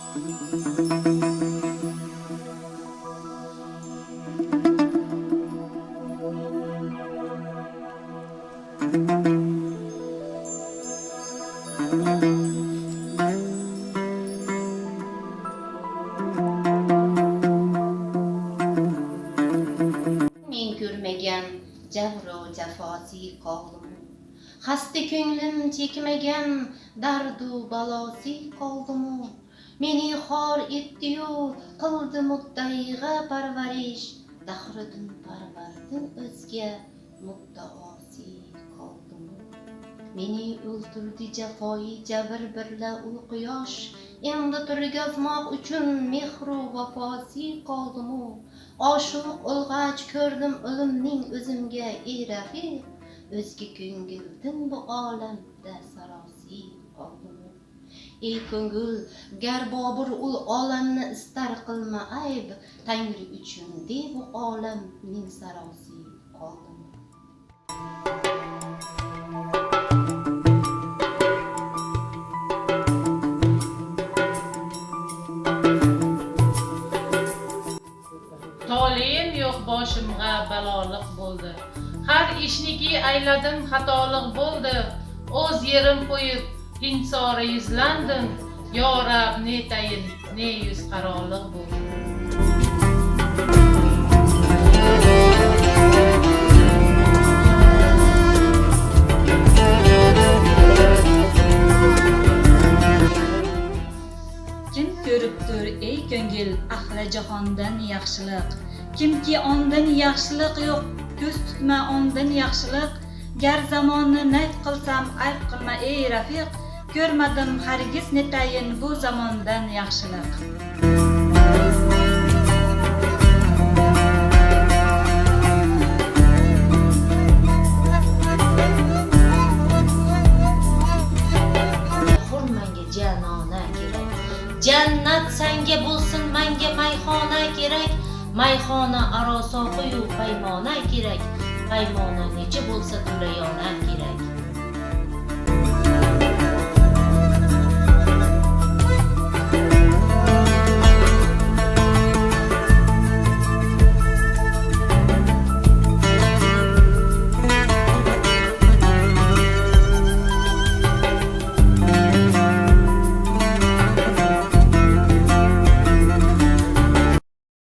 Men görmegen javro jafosi qoldim. Xasta ko'nglim chekmagan dardu balosi qoldim. Meni xor etdi-yu, qildi muddaiga parvarish. Dahridin parvardin o'zga muddaosi qoldim. Meni o'ltirdi jafoyi jabr birla u quyosh. Endi turgazmoq uchun mehru vafosi qoldim. Oshiq olg'ach ko'rdim o'limning o'zimga rafiq. O'zga ko'ngildim bu olamda sarosi qoldim. Ey ko'ngil, gar Bobur ul olamni istar qilma ayb, Tangri uchun de bu olamning sarosi qoldim. Toleyin yo'q boshimga baloliq bo'ldi. Har ishniki ayladim xatolik bo'ldi. O'z yerim qo'yib hinsora yuzlandim. Yo Rab, ne tayin, ne yuz qaroliq bo'ldi. Kim ko'ribdir ey ko'ngil ahli jahondan yaxshilik. Kimki ondan yaxshilik yo'q, ko'z tutma ondan yaxshilik. Gar zamonni nayt qilsam ayb qilma ey rafiq. Ko'rmadim hargiz netayin bu zamondan yaxshilik. Hurmanga janona kerak. Jannat senga bo'lsin, menga mayxona kerak. Mayxona aro soqi-yu paymona kerak. Paymona necha bo'lsa to'layona kerak.